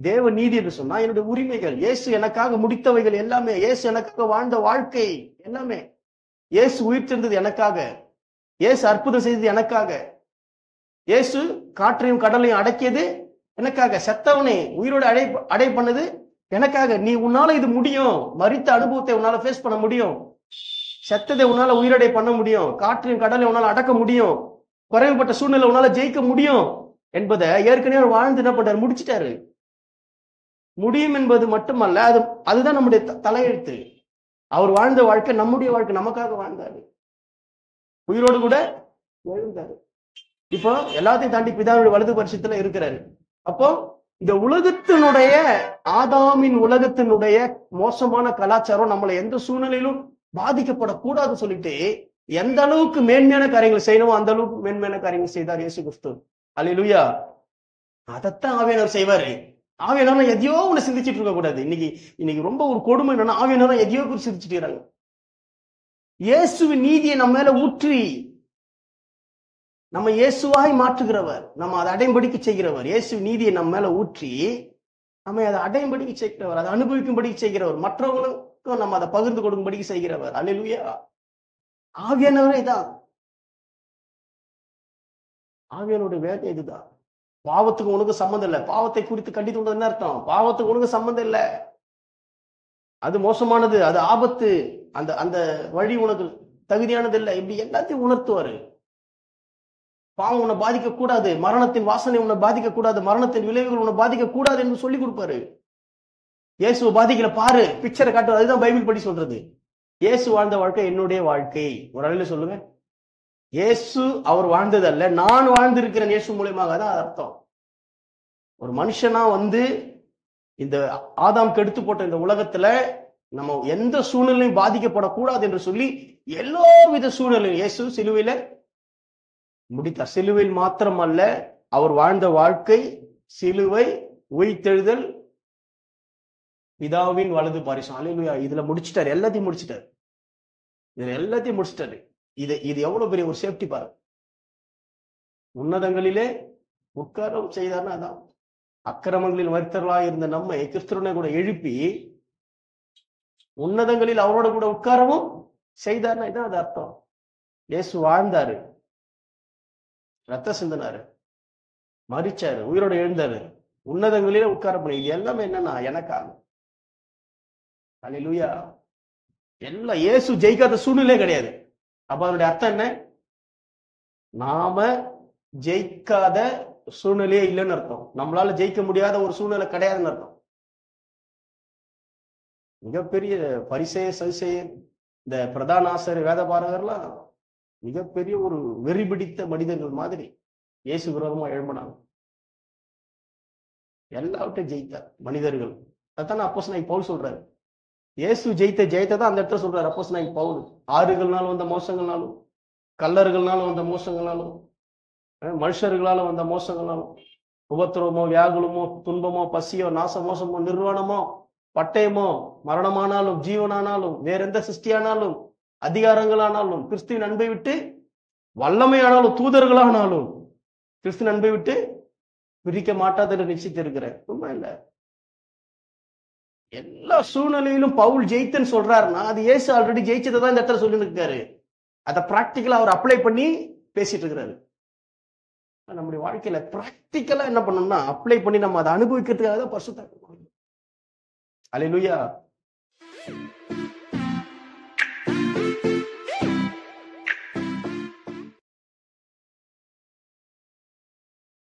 தேவ நீதி என்று சொன்னா என்னுடைய உரிமைகள், இயேசு எனக்காக முடித்தவைகள் எல்லாமே, இயேசு எனக்காக வாழ்ந்த வாழ்க்கை எல்லாமே, இயேசு உயிர்த்தெழுந்தது எனக்காக, இயேசு அற்புதம் செய்தது எனக்காக, இயேசு காற்றையும் கடலையும் அடக்கியது எனக்காக, செத்தவனை உயிரோடு அடை பண்ணது எனக்காக. நீ உன்னால இது முடியும், மரித்த அனுபவத்தை உன்னால ஃபேஸ் பண்ண முடியும், செத்ததை உன்னால உயிரடை பண்ண முடியும், காற்றையும் கடலையும் உன்னால அடக்க முடியும், குறைவுபட்ட சூழ்நிலை உன்னால ஜெயிக்க முடியும் என்பதை ஏற்கனவே வாழ்ந்து என்ன பண்றாரு, முடிச்சிட்டாரு. முடியும் என்பது மட்டுமல்ல, அதுதான் நம்முடைய தலையெழுத்து. அவர் வாழ்ந்த வாழ்க்கை நம்முடைய வாழ்க்கை, நமக்காக வாழ்ந்தாரு, உயிரோடு கூட எழுந்தாரு. இப்போ எல்லாத்தையும் தாண்டி பிதாவுடைய வலது பரிசுத்துல இருக்கிறாரு. அப்போ இந்த உலகத்தினுடைய, ஆதாமின் உலகத்தினுடைய மோசமான கலாச்சாரம் நம்மளை எந்த சூழ்நிலையிலும் பாதிக்கப்படக்கூடாது சொல்லிட்டு எந்த அளவுக்கு மேன்மையான காரியங்கள் செய்யணுமோ அந்த அளவுக்கு மேன்மையான காரியங்கள் செய்தார் இயேசு கிறிஸ்து. அல்லேலூயா. அதைத்தான் ஆவியானவர் செய்வாரு. ஆவியானவர் எதையோ ஒண்ணு சிந்திச்சுட்டு இருக்க கூடாது. இன்னைக்கு ரொம்ப ஒரு கொடுமை என்னன்னா, ஆவியானவர் எதையோ குறித்து சிந்திச்சுட்டு இருக்காங்க. இயேசுவின் நீதியை நம்ம மேல ஊற்றி நம்ம இயேசுவாய் மாற்றுகிறவர், நம்ம அதை அடைம்படிக்கு செய்கிறவர். இயேசு நீதியை நம்ம மேல ஊற்றி நம்ம அதை அடைம்படிக்கு செய்கிறவர், அதை அனுபவிக்கும்படிக்கு செய்கிறவர், மற்றவங்களுக்கும் நம்ம அதை பகிர்ந்து கொடுக்கும்படிக்கு செய்கிறவர். அல்லேலூயா. ஆவியானவரே தான். ஆவியானுடைய வேலை இதுதான். பாவத்துக்கு உனக்கு சம்மந்தம் இல்லை. பாவத்தை குறித்து கண்டித்து என்ன அர்த்தம்? பாவத்துக்கு உனக்கு சம்மந்தம் இல்லை, அது மோசமானது, அது ஆபத்து, அந்த அந்த வழி உனக்கு தகுதியானது இல்லை, இப்படி எல்லாத்தையும் உணர்த்துவாரு. பாவம் உன்னை பாதிக்க கூடாது, மரணத்தின் வாசனை உன்னை பாதிக்க கூடாது, மரணத்தின் விளைவுகள் உன்னை பாதிக்க கூடாது என்று சொல்லி கொடுப்பாரு. இயேசுவை பாதிக்கல பாரு, பிக்சரை காட்டு. அதுதான் பைபிள் படி சொல்றது. இயேசு வாழ்ந்த வாழ்க்கை என்னுடைய வாழ்க்கை. ஒரு அழையில சொல்லுங்க, இயேசு அவர் வாழ்ந்ததல்ல, நான் வாழ்ந்திருக்கிறேன் இயேசு மூலியமாக. தான் அர்த்தம். ஒரு மனுஷனா இந்த ஆதாம் கெடுத்து போட்ட இந்த உலகத்துல நம்ம எந்த சூழ்நிலையும் பாதிக்கப்படக்கூடாது என்று சொல்லி எல்லா வித சூழ்நிலையும் இயேசு சிலுவையில முடித்தார். சிலுவையில் மாத்திரம் அல்ல, அவர் வாழ்ந்த வாழ்க்கை, சிலுவை, உயிர்த்தெழுதல், பிதாவின் வலது பாரிசம். அல்லேலூயா. இதுல முடிச்சிட்டாரு, எல்லாத்தையும் முடிச்சிட்டாரு. இதுல எல்லாத்தையும் முடிச்சிட்டாரு. இது எவ்வளவு பெரிய ஒரு சேஃப்டி பாருங்க. உன்னதங்களிலே உட்காரம் செய்தார்னா அதான். அக்கிரமங்களில் மரித்தவர்களாக இருந்த நம்மை கிறிஸ்துவனை கூட எழுப்பி உன்னதங்களில் அவரோட கூட உட்காரவும் செய்தார்னா இதான் அது அர்த்தம். இயேசு வாழ்ந்தாரு, ரத்த சிந்தினாரு, மரிச்சாரு, உயிரோட எழுந்தாரு, உன்னதங்களிலே உட்கார பண்ணி. இது எல்லாமே என்னன்னா எனக்காக. அல்லேலூயா. எல்லாம் இயேசு ஜெயிக்காத சூழ்நிலை கிடையாது. அப்ப அதனுடைய அர்த்தம் என்ன? நாம ஜெயிக்காத சூழ்நிலையே இல்லைன்னு அர்த்தம். நம்மளால ஜெயிக்க முடியாத ஒரு சூழ்நிலை கிடையாதுன்னு அர்த்தம். மிகப்பெரிய பரிசேயர், சதுசேயர், இந்த பிரதான ஆசிரியர், வேத பாரகர்லாம் மிகப்பெரிய ஒரு வெறி பிடித்த மனிதர்கள் மாதிரி இயேசு விரோதமா எழும்பினாங்க. எல்லாவற்றையும் ஜெயித்தார் மனிதர்கள். அதான அப்போஸ்தலனாகிய பவுல் சொல்றாரு. இயேசு ஜெயித்த ஜெயத்தை தான் அந்த இடத்துல சொல்றாரு அப்போஸ்தலனாகிய பவுல். ஆறுகள்னாலும் வந்த மோசங்கள்னாலும், கல்லர்கள்னாலும் வந்த மோசங்களாலும், மனுஷர்களால வந்த மோசங்களாலும், உபத்திரவமோ, வியாகுலமோ, துன்பமோ, பசியோ, நாச மோசமோ, நிர்வாணமோ, பட்டயமோ, மரணமானாலும், ஜீவனானாலும், வேற எந்த சிருஷ்டியானாலும், அதிகாரங்களானாலும், கிறிஸ்துவின் அன்பை விட்டு, வல்லமையானாலும், தூதர்களானாலும் கிறிஸ்துவின் அன்பை விட்டு பிரிக்க மாட்டாத நிச்சயித்து இருக்கிறேன். ரொம்ப இல்லை. எல்லா சூழ்நிலையிலும் பவுல் ஜெயித்தன்னு சொல்றாருன்னா அது இயேசு ஆல்ரெடி ஜெயிச்சதை தான் இந்த இடத்துல சொல்லி இருக்காரு. அதை பிராக்டிக்கலா அவர் அப்ளை பண்ணி பேசிட்டு இருக்கிறாரு. நம்முடைய வாழ்க்கையில பிராக்டிக்கலா என்ன பண்ணணும்னா அப்ளை பண்ணி நம்ம அதை அனுபவிக்கிறதுக்காக தான் பரிசுத்த. அல்லேலூயா.